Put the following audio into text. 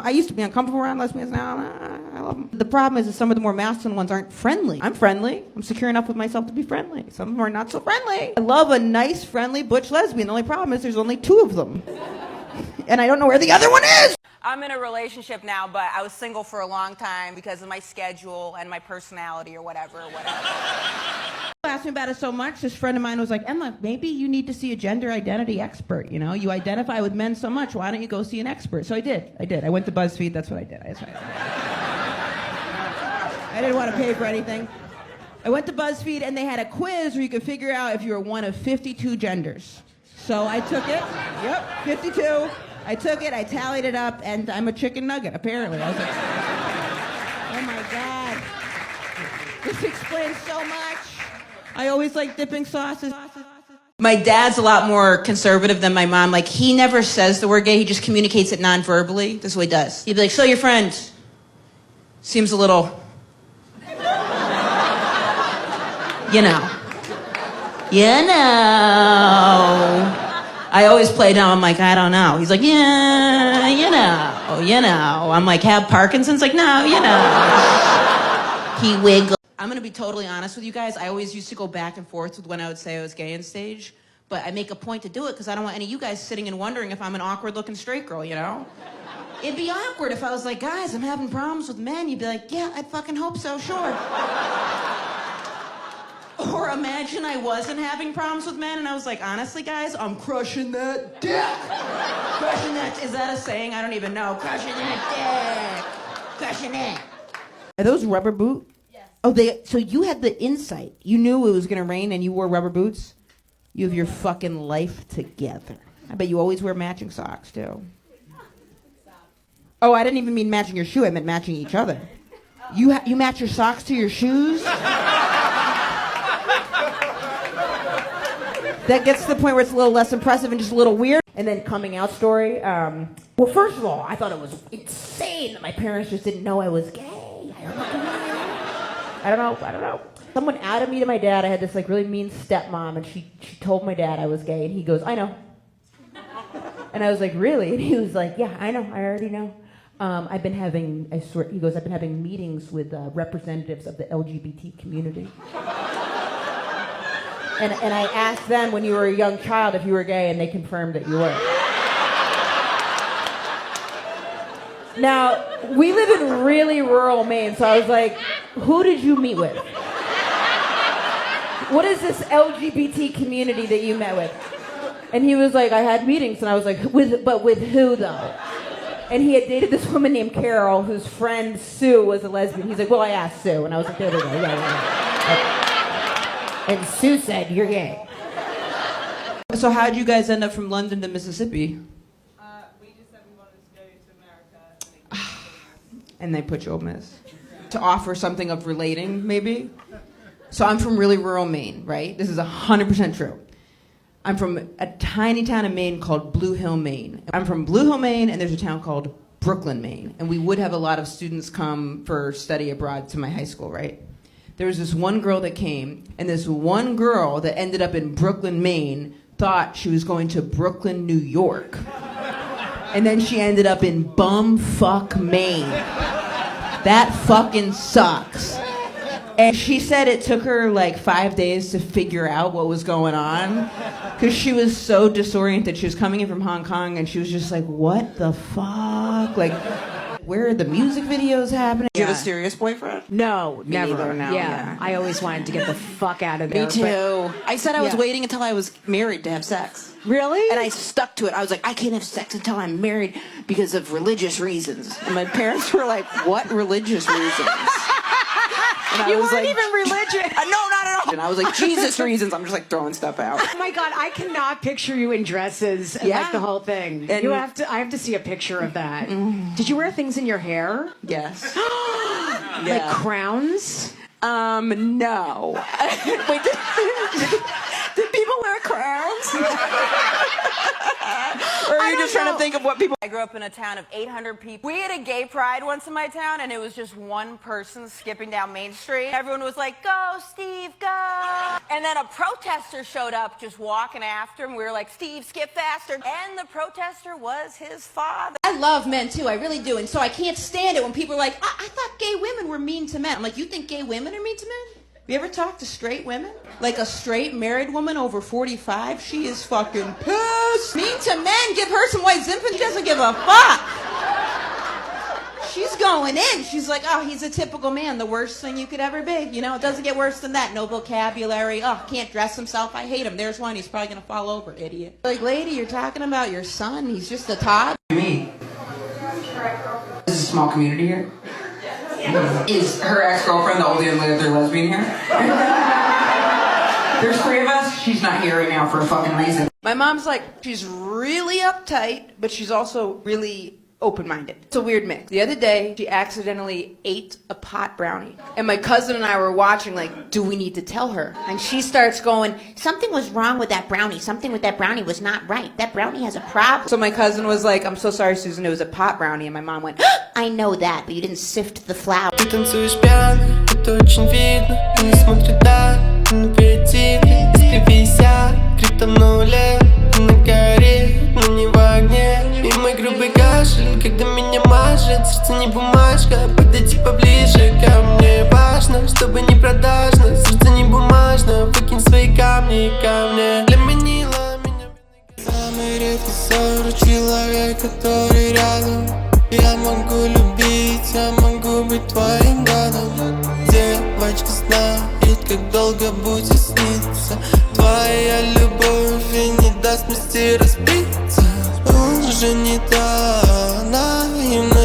I used to be uncomfortable around lesbians. Now I love them. The problem is that some of the more masculine ones aren't friendly. I'm friendly. I'm secure enough with myself to be friendly. Some of them are not so friendly. I love a nice, friendly, butch lesbian. The only problem is there's only 2 of them. And I don't know where the other one is. I'm in a relationship now, but I was single for a long time because of my schedule and my personality or whatever. Asked me about it so much, this friend of mine was like, Emma, maybe you need to see a gender identity expert, you know? You identify with men so much, why don't you go see an expert? So I did. I went to BuzzFeed, that's what I did. I didn't want to pay for anything. I went to BuzzFeed and they had a quiz where you could figure out if you were one of 52 genders. So I took it, 52. I took it, I tallied it up, and I'm a chicken nugget, apparently. I was like, oh my God. This explains so much. I always like dipping sauces. My dad's a lot more conservative than my mom. Like, he never says the word gay, he just communicates it non-verbally. This is what he does. He'd be like, so your friend seems a little, you know. I always play down, I'm like, I don't know. He's like, yeah, you know. I'm like, have Parkinson's? Like, no, you know. He wiggles. I'm going to be totally honest with you guys. I always used to go back and forth with when I would say I was gay on stage, but I make a point to do it because I don't want any of you guys sitting and wondering if I'm an awkward-looking straight girl, you know? It'd be awkward if I was like, guys, I'm having problems with men. You'd be like, yeah, I fucking hope so, sure. Or imagine I wasn't having problems with men and I was like, honestly, guys, I'm crushing that dick. Crushing that, is that a saying? I don't even know. Crushing that dick. Crushing it. Are those rubber boots? Oh, so you had the insight. You knew it was going to rain and you wore rubber boots? You have your fucking life together. I bet you always wear matching socks, too. Oh, I didn't even mean matching your shoe. I meant matching each other. You match your socks to your shoes? That gets to the point where it's a little less impressive and just a little weird. And then coming out story. Well, first of all, I thought it was insane that my parents just didn't know I was gay. I don't know. Someone outed me to my dad. I had this like really mean stepmom, and she told my dad I was gay, and he goes, I know. And I was like, really? And he was like, yeah, I know. I already know. I've been having meetings with representatives of the LGBT community. And I asked them when you were a young child if you were gay, and they confirmed that you were. Now, we live in really rural Maine, so I was like, who did you meet with? What is this LGBT community that you met with? And he was like, I had meetings, and I was like, but with who, though? And he had dated this woman named Carol, whose friend Sue was a lesbian. He's like, well, I asked Sue, and I was like, there we go, yeah. And Sue said, you're gay. So how'd you guys end up from London to Mississippi? We just said we wanted to go to America. And they put you on Miss. To offer something of relating, maybe? So I'm from really rural Maine, right? This is 100% true. I'm from a tiny town in Maine called Blue Hill, Maine. I'm from Blue Hill, Maine, and there's a town called Brooklyn, Maine. And we would have a lot of students come for study abroad to my high school, right? There was this one girl that came, and this one girl that ended up in Brooklyn, Maine, thought she was going to Brooklyn, New York. And then she ended up in bumfuck Maine. That fucking sucks. And she said it took her like 5 days to figure out what was going on because she was so disoriented. She was coming in from Hong Kong and she was just like, what the fuck? Like, where are the music videos happening? Do you have a serious boyfriend? No, never. Neither, no, yeah. I always wanted to get the fuck out of there. Me too. I said I was waiting until I was married to have sex. Really? And I stuck to it. I was like, I can't have sex until I'm married because of religious reasons. And my parents were like, what religious reasons? And you weren't even religious. No, not at all. And I was like, Jesus reasons. I'm just like throwing stuff out. Oh my God, I cannot picture you in dresses and like the whole thing. And I have to see a picture of that. Did you wear things in your hair? Yes. Like crowns? No. Wait, did people don't wear crowns. Or are you just trying to think of what people... I grew up in a town of 800 people. We had a gay pride once in my town, and it was just one person skipping down Main Street. Everyone was like, go, Steve, go. And then a protester showed up just walking after him. We were like, Steve, skip faster. And the protester was his father. I love men too, I really do. And so I can't stand it when people are like, I thought gay women were mean to men. I'm like, you think gay women are mean to men? You ever talk to straight women? Like a straight married woman over 45, she is fucking pissed. Mean to men, give her some white Zimpin, she doesn't give a fuck. She's going in. She's like, oh, he's a typical man, the worst thing you could ever be. You know, it doesn't get worse than that. No vocabulary. Oh, can't dress himself. I hate him. There's one. He's probably going to fall over, idiot. Like, lady, you're talking about your son. He's just a tot. Me. This is a small community here. Is her ex-girlfriend the only other lesbian here? There's 3 of us. She's not here right now for a fucking reason. My mom's like, she's really uptight, but she's also really open-minded. It's a weird mix. The other day, she accidentally ate a pot brownie. And my cousin and I were watching like, do we need to tell her? And she starts going, Something was wrong with that brownie. Something with that brownie was not right. That brownie has a problem. so my cousin was like, I'm so sorry, Susan, it was a pot brownie. And my mom went, I know that, but you didn't sift the flour. Ты танцуешь пьяно, это очень видно. Она смотрит на аперитив. Искривися, криптом на нуле. На горе, но не в огне. И мой грубый кашель, когда меня мажет. Сердце не бумажка, подойди поближе ко мне. Важно, чтобы не продажно. Сердце не бумажно, выкинь свои камни ко мне. Для манила меня. Самый редкий ссоры человек, который рядом. Я могу любить, я могу быть твоим гадом. Девочка знает, как долго будет сниться. Твоя любовь и не даст мести разбиться. Он же не та, наивна.